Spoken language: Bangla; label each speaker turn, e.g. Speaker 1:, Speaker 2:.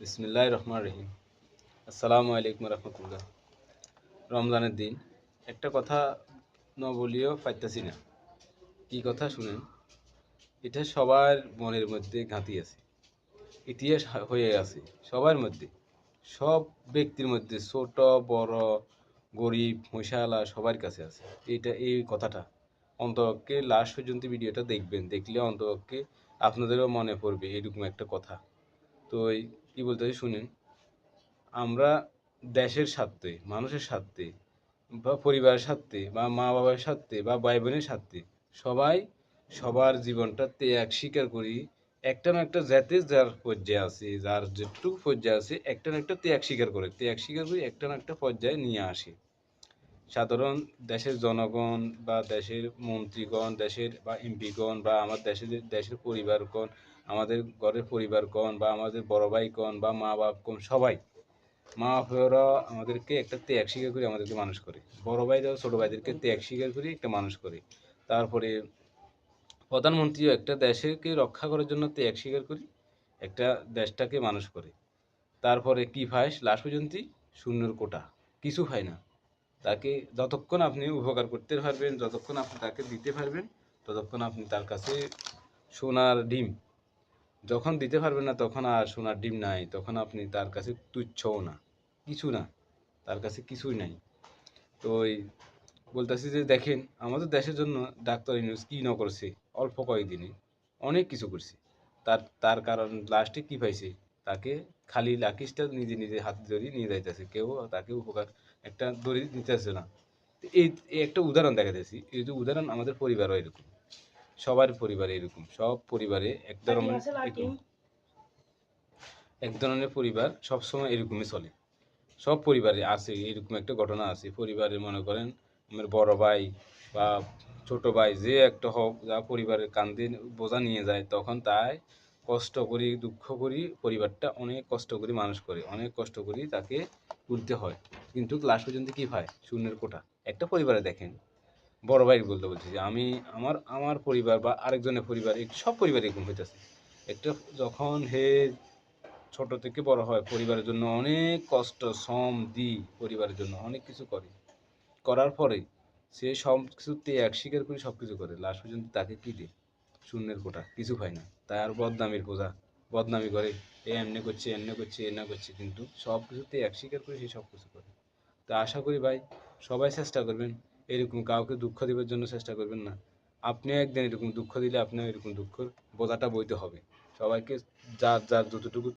Speaker 1: বিসমিল্লাহির রহমানির রহিম। আসসালামু আলাইকুম রহমতুল্লাহ। রমজানের দিন একটা কথা ন বলিও পাইতাছি না। কি কথা শুনেন? এটা সবার মনের মধ্যে ঘাঁটি আছে, ইতিহাস হয়ে আছে সবার মধ্যে, সব ব্যক্তির মধ্যে, ছোট বড় গরিব মহিষালা সবার কাছে আছে। এই কথাটা অন্তপক্ষে লাস্ট পর্যন্ত ভিডিওটা দেখবেন, দেখলে অন্তপক্ষে আপনাদেরও মনে পড়বে এরকম একটা কথা। তো কি বলতেছি শুনেন। আমরা দেশের স্বার্থে, মানুষের স্বার্থে বা পরিবারের স্বার্থে বা মা বাবার স্বার্থে বা ভাই বোনের স্বার্থে সবাই সবার জীবনটা ত্যাগ স্বীকার করি। একটা না একটা জাতি যার পর্যায়ে আছে, যার যেটুকু পর্যায়ে আছে, একটা না একটা ত্যাগ স্বীকার করি একটা না একটা পর্যায়ে নিয়ে আসে। সাধারণ দেশের জনগণ বা দেশের মন্ত্রীগণ, দেশের বা এমপিগণ বা আমার দেশের পরিবারগণ, আমাদের ঘরের পরিবারগণ বা আমাদের বড় ভাইগণ বা মা বাপগণ সবাই, মা বাবারা আমাদেরকে একটা ত্যাগ স্বীকার করে আমাদেরকে মানুষ করে। বড় ভাইরাও ছোট ভাইদেরকে ত্যাগ স্বীকার করে একটা মানুষ করে। তারপরে প্রধানমন্ত্রীও একটা দেশকে রক্ষা করার জন্য ত্যাগ স্বীকার করি একটা দেশটাকে মানুষ করে। তারপরে কি পায় লাস্ট পর্যন্ত? শূন্যর কোটা, কিছু হয় না। তাকে যতক্ষণ আপনি উপকার করতে পারবেন, যতক্ষণ আপনি তাকে দিতে পারবেন, ততক্ষণ আপনি তার কাছে সোনার ডিম। যখন দিতে পারবেন না তখন আর সোনার ডিম নাই, তখন আপনি তার কাছে তুচ্ছও না, কিছু না, তার কাছে কিছুই নাই। তো ওই বলতেছি যে দেখেন আমাদের দেশের জন্য ডাক্তার ইউনূস কি না করছে, অল্প কয়েকদিনে অনেক কিছু করছে। তার তার কারণ লাস্টে কি পাইছে? তাকে খালি লাকিসটা নিজে নিজে হাতে ধরে নিয়ে যাইতেছে, কেউ তাকে উপকার একটা দড়ি নিতেছে না। এই একটা উদাহরণ দেখাতেছি, এই যে উদাহরণ আমাদের পরিবারও এরকম, সবার পরিবারে এরকম, সব পরিবারে এক ধরনের পরিবার সবসময় এরকমই চলে। সব পরিবারে আছে এরকম একটা ঘটনা আছে। পরিবারে মনে করেন আমার বড় ভাই বা ছোট ভাই যে একটা হোক, যা পরিবারের কাঁধে বোঝা নিয়ে যায়, তখন তাই কষ্ট করি দুঃখ করি, পরিবারটা অনেক কষ্ট করি মানুষ করে, অনেক কষ্ট করি তাকে তুলতে হয়। কিন্তু লাস্ট পর্যন্ত কি হয়? শূন্যের কোটা। একটা পরিবারে দেখেন, বড় ভাই বলছি যে আমি আমার আমার পরিবার বা আরেকজনের পরিবার, সব পরিবার এরকম হইতেছে। একটা যখন হে ছোট থেকে বড় হয়, পরিবারের জন্য অনেক কষ্ট শ্রম দিই, পরিবারের জন্য অনেক কিছু করে, করার পরে সে সব কিছু ত্যাগ স্বীকার করে সব কিছু করে, লাস্ট পর্যন্ত তাকে কি দেয়? শূন্যের কোটা, কিছু হয় না। তাই আর বদনামির বোঝা, বদনামি করে, এ এমনি করছে এমনি করছে এমনি করছে, কিন্তু সব কিছু ত্যাগ স্বীকার করে সে সব কিছু করে। তা আশা করি ভাই সবাই চেষ্টা করবেন, এরকম কাউকে দুঃখ দেবার জন্য চেষ্টা করবেন না। আপনিও একদিন এরকম দুঃখ দিলে আপনিও এরকম দুঃখ বোঝাটা বইতে হবে সবাইকে, যার যার যতটুকু